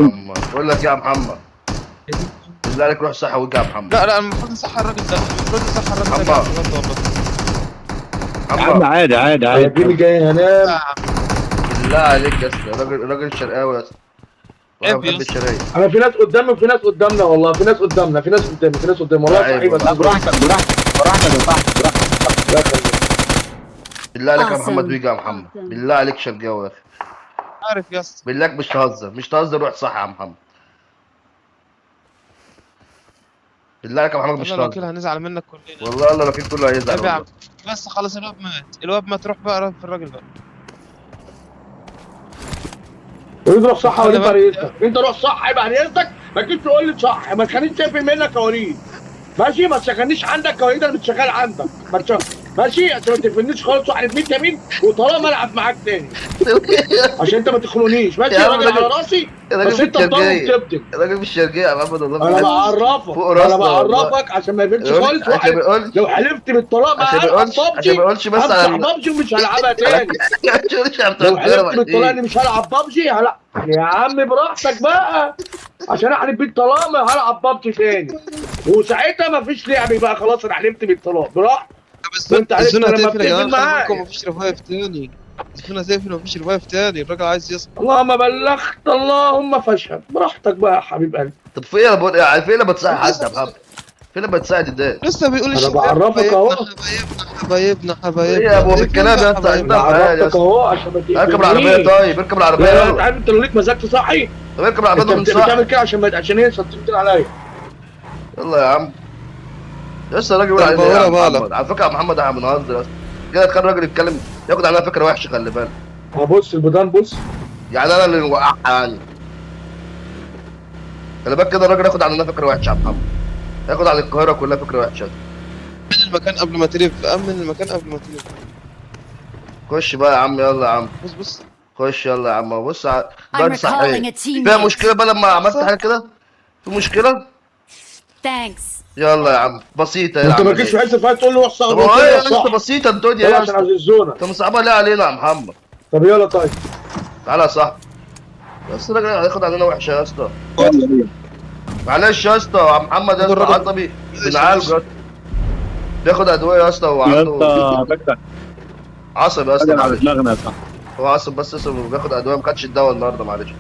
محمد بقول لك يا محمد، بالله عليك روح صحة وارجع يا محمد. لا لا، المفروض نصحى الراجل ده، المفروض نصحى الراجل ده محمد. بجد والله. يا عم محمد عادي عادي انا عادي. جيلي جاي هنام. بالله عليك يا اسطى، راجل شرقاوي يا اسطى، وانا عيب يا بحب اسطى. الشرايط. انا في ناس قدامي وفي ناس قدامنا، والله في ناس قدامنا، في ناس قدامي، في ناس قدامي، والله عيب صحيح بس والله. براحتك براحتك براحتك يا صاحبي براحتك. لا خليك. بالله عليك يا محمد Awesome. ويجي يا محمد، Awesome. بالله عليك شرقاوي يا اخي، عارف يا اسطى. بالله مش تهزر مش تهزر، روح صح يا محمد، بالله عليك يا محمد مش والله لو كده تهزر. هنزعل منك كلنا. والله الله الوكيل كله هيزعل عيب يا عم. والله. بس خلاص الواد مات، الواد مات، روح بقى في الراجل بقى. وليد روح صح، خلي وليد بالك. طريقتك، انت روح صح، عيب على اذنك، ما تجيش تقول لي صح، ما تخلينيش شايف منك يا وليد. ماشي، ما تشغلنيش عندك يا وليد، انا مش شغال عندك، ما تشغل. ماشي، عشان ما تقفلنيش خالص، واحد مين يمين وطالما العب معاك تاني، عشان انت ما تخنقنيش. ماشي يا يا عم راجل على راجل- راسي، راجل بس في انت بضرب الشرقية، وبتبدل. راجل في الشرقية يا محمد والله انا بجد. بعرفك، فوق انا راسنا والله. بعرفك عشان ما يبانش يقول- خالص. عشان واحد ما يقولش لو حلفت بالطلاق عشان معاه ما العب يقولش عشان ما ببجي، يقولش بس همسح على ببجي ومش هلعبها تاني. لو حلفت بالطلاق اني مش هلعب ببجي هلعب يا عم براحتك بقى، عشان احلف بالطلاق ما هلعب ببجي تاني، وساعتها مفيش لعب بقى، خلاص انا حلفت بالطلاق براحتك. بس وانت عرفت الزونه لما هتقفل يا جدعان، بتقفل خلي معايا. بالكم مفيش رفايف تاني. الزونه هتقفل ومفيش رفايف تاني، الراجل عايز يصحى. اللهم بلغت اللهم فاشهد، براحتك بقى يا حبيب قلبي. طب فين انا بقول يعني فين لما تساعد حد يا محمد؟ فين لما تساعد الناس؟ لسه بيقول انا الشباب بعرفك حبايبنا اهو. حبايبنا ايه يا ابو بالكلام يا اسطى؟ حبايبنا. عندنا حياه يا بعرفك اسطى. اهو عشان ما تقفلنيش. اركب العربيه طيب، اركب العربيه لا لا، انت يلا. عارف انت لو ليك مزاج تصحي، طب اركب العربيه انت ده من صح. بتعمل كده عشان هي تنزل عليا. يلا يا عم. لسه الراجل بيقول طب علينا يا بقولها محمد، على فكره يا محمد احنا بنهزر يا اسطى. كده تخلي الراجل يتكلم ياخد علينا فكره وحشه، خلي بالك. بص البيضان، بص يعني انا اللي موقعها يعني. خلي بالك كده الراجل ياخد علينا فكره وحشه يا محمد، ياخد على القاهره كلها فكره وحشه. امن المكان قبل ما تلف، امن المكان قبل ما تلف. خش بقى يا عم، يلا يا عم بص بص. خش يلا يا عم. بص I'm ده recalling صحيح a فيها teammate. مشكله بقى لما عملت صح. حاجه كده؟ في مشكله؟ Thanks. يلا يا عم بسيطه يا انت عم. ما تجيش في حته فايت تقول لي روح صح، طب روح هو ايه يا صح اسطى بسيطه الدنيا يلا يا عشان اسطى، عززونا. انت مصعبها ليه علينا يا محمد؟ طب يلا طيب. تعالى يا صاحبي. بس الراجل هياخد علينا وحشه يا اسطى. معلش يا اسطى يا محمد يا اسطى الراجل- عصبي، بنعالجه يا اسطى. بياخد ادويه يا اسطى يا وعنده اسطى فكرة عصبي يا اسطى راجل على معلش. دماغنا يا صاحبي. هو عصب بس بياخد ادويه، ما خدش الدواء النهارده معلش.